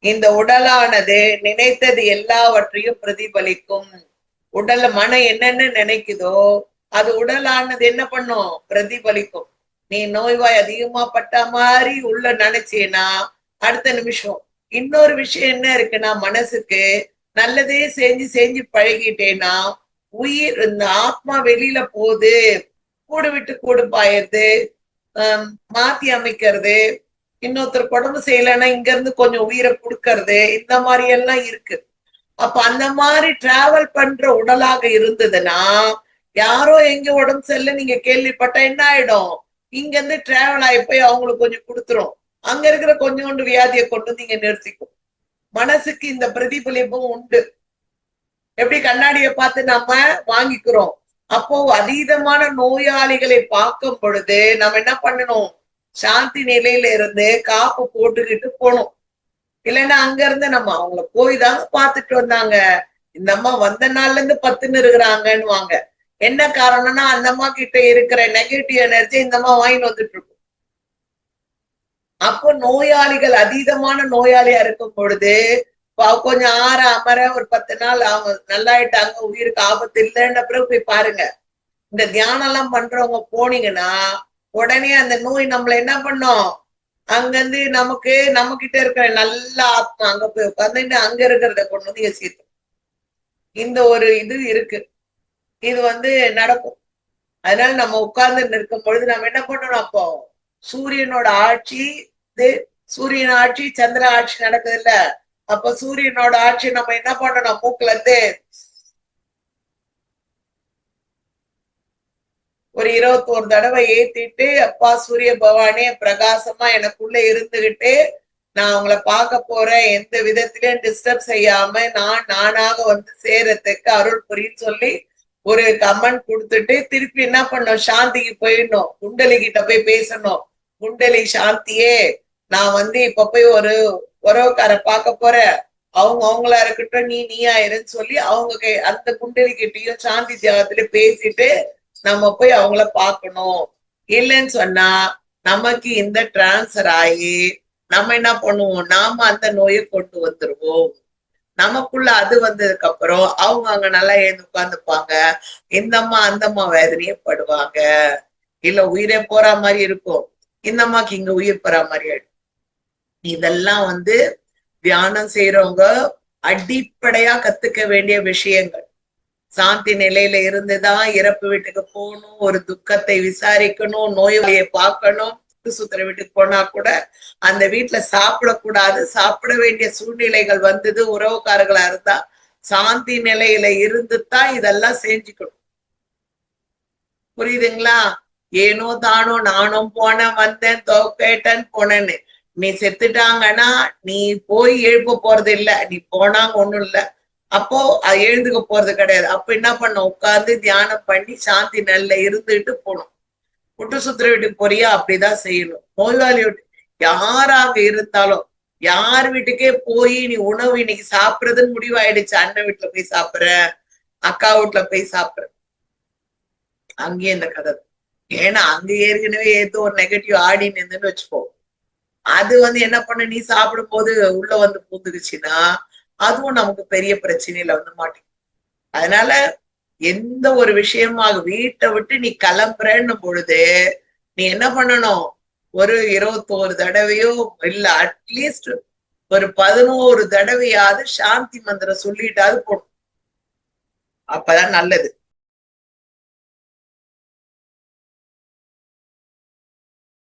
இந்த உடலானது நினைத்தது எல்லாவற்றையும் பிரதிபலிக்கும். உடல்ல மனம் என்னென்ன நினைக்குதோ அது உடலானது என்ன பண்ணும்? பிரதிபலிக்கும். நீ நோய்வாய் அதிகமா பட்ட மாதிரி உள்ள நினைச்சேனா அடுத்த நிமிஷம் இன்னொரு விஷயம் என்ன இருக்குன்னா, மனசுக்கு நல்லதே செஞ்சு செஞ்சு பழகிட்டேன்னா உயிர் இந்த ஆத்மா வெளியில போகுது, கூடு விட்டு கூடு பாயிருது, மாத்தி அமைக்கிறது, இன்னொருத்தர் உடம்பு செய்யலைன்னா இங்க இருந்து கொஞ்சம் உயிரை கொடுக்கறது, இந்த மாதிரி எல்லாம் இருக்கு. அப்ப அந்த மாதிரி டிராவல் பண்ற உடலாக இருந்ததுன்னா யாரோ எங்க உடம்பு சரியில்லை நீங்க கேள்விப்பட்ட என்ன ஆயிடும்? இங்க இருந்து டிராவல் ஆகி போய் அவங்களுக்கு கொஞ்சம் கொடுத்துரும். அங்க இருக்கிற கொஞ்சோண்டு வியாதியை கொண்டு நீங்க நிறுத்திக்கும். மனசுக்கு இந்த பிரதிபலிப்பும் உண்டு. எப்படி கண்ணாடியை பார்த்து நம்ம வாங்கிக்கிறோம். அப்போ அதீதமான நோயாளிகளை பார்க்கும் பொழுது நம்ம என்ன பண்ணணும்? சாந்தி நிலையில இருந்து காப்பு போட்டுக்கிட்டு போகணும். இல்லைன்னா அங்க இருந்து நம்ம அவங்கள போய் தாங்க பார்த்துட்டு வந்தாங்க, இந்த அம்மா வந்த நாள்ல இருந்து பத்துன்னு இருக்கிறாங்கன்னு வாங்க. என்ன காரணம்னா அந்த அம்மா கிட்ட இருக்கிற நெகட்டிவ் எனர்ஜி இந்த அம்மா வாங்கிட்டு வந்துட்டு இருக்கும். அப்போ நோயாளிகள் அதீதமான நோயாளியா இருக்கும் பொழுது கொஞ்சம் ஆற அமர ஒரு 10 நாள் அவங்க நல்லாயிட்டாங்க, உயிருக்கு ஆபத்து இல்லைன்ற பிறகு போய் பாருங்க. இந்த தியானம் எல்லாம் பண்றவங்க போனீங்கன்னா உடனே அந்த நோய் நம்மள என்ன பண்ணும்? அங்கிருந்து நமக்கு நம்ம கிட்ட இருக்கிற நல்ல ஆத்மா அங்க போய் உட்கார்ந்து அங்க இருக்கிறத கொண்டு வந்து சேர்த்து இந்த ஒரு இது இருக்கு. இது நடக்கும். அதனால நம்ம உட்கார்ந்து இருக்கும் பொழுது நம்ம என்ன பண்ணணும்? அப்போ சூரியனோட ஆட்சி, சூரியன் ஆட்சி சந்திர ஆட்சி நடக்குது இல்ல? அப்ப சூரியனோட ஆட்சி நம்ம என்ன பண்ணணும்? மூக்குல இருந்து ஒரு 21 தடவை ஏத்திட்டு, அப்பா சூரிய பகவானே பிரகாசமா எனக்குள்ள இருந்துகிட்டு நான் அவங்கள பார்க்க போறேன், எந்த விதத்திலயும் டிஸ்டர்ப் செய்யாம நான் நானாக வந்து சேரத்துக்கு அருள் புரின்னு சொல்லி ஒரு கமெண்ட் கொடுத்துட்டு திருப்பி என்ன பண்ணும்? சாந்திக்கு போயிடணும். குண்டலி கிட்ட போய் பேசணும். குண்டலி சாந்தியே, நான் இப்ப போய் ஒரு உறவுக்கார பார்க்க போறேன், அவங்க அவங்களா இருக்கட்டும், நீயா இருன்னு சொல்லி அவங்க அந்த குண்டலி கிட்டையும் சாந்தி தியாகத்துல பேசிட்டு நம்ம போய் அவங்கள பார்க்கணும். இல்லைன்னு சொன்னா நமக்கு இந்த டிரான்ஸ்பர் ஆகி நம்ம என்ன பண்ணுவோம்? நாம அந்த நோயை கொண்டு வந்துருவோம். நமக்குள்ள அது வந்ததுக்கு அப்புறம் அவங்க அங்க நல்லா எழுந்து உட்கார்ந்துப்பாங்க. இந்த அம்மா அந்த அம்மா வேதனையப்படுவாங்க. இல்ல உயிரே போற மாதிரி இருக்கும், இந்த அம்மாக்கு இங்க உயிர் போற மாதிரி ஆயிடும். இதெல்லாம் தியானம் செய்யறவங்க அடிப்படையா கத்துக்க வேண்டிய விஷயங்கள். சாந்தி நிலையில இருந்துதான் இறப்பு வீட்டுக்கு போகணும், ஒரு துக்கத்தை விசாரிக்கணும், நோயாளியை பார்க்கணும். சுத்திர வீட்டுக்கு போனா கூட அந்த வீட்டுல சாப்பிடக்கூடாது, சாப்பிட வேண்டிய சூழ்நிலைகள் வந்தது உறவுக்காரர்களா இருந்தா சாந்தி நிலையில இருந்துதான் இதெல்லாம் செஞ்சுக்கணும். புரியுதுங்களா? ஏனோ தானோ நானும் போனேன் வந்தேன் கேட்டேன்னு போனேன்னு நீ செத்துட்டாங்கன்னா நீ போய் எழுப்ப போறது இல்ல, நீ போனாங்க ஒண்ணும் இல்ல, அப்போ அது எழுந்துக்க போறது கிடையாது. அப்ப என்ன பண்ண? உட்கார்ந்து தியானம் பண்ணி சாந்தி நல்ல இருந்துட்டு போகணும். புட்டு சுத்திர வீட்டுக்கு போறியா? அப்படிதான் செய்யணும். நோயாளி வீட்டு யாராக இருந்தாலும் யார் வீட்டுக்கே போய் நீ உணவு இன்னைக்கு சாப்பிடுறதுன்னு முடிவாயிடுச்சு, அண்ணன் வீட்டுல போய் சாப்பிடுற, அக்கா வீட்டுல போய் சாப்பிடுற, அங்கேயே இந்த கதை. ஏன்னா அங்க ஏற்கனவே ஏதோ ஒரு நெகட்டிவ் ஆடி நின்றுன்னு வச்சுக்கோ, அது என்ன பண்ண? நீ சாப்பிடும் போது உள்ள பூந்துக்குச்சுன்னா அதுவும் நமக்கு பெரிய பிரச்சனையில மாட்டேங்குது. அதனால எந்த ஒரு விஷயமாக வீட்டை விட்டு நீ கிளம்புறன்னு பொழுது நீ என்ன பண்ணணும்? ஒரு 21 தடவையோ இல்ல அட்லீஸ்ட் ஒரு 11 தடவையாவது சாந்தி மந்திரம் சொல்லிட்டாவது போடும். அப்பதான் நல்லது.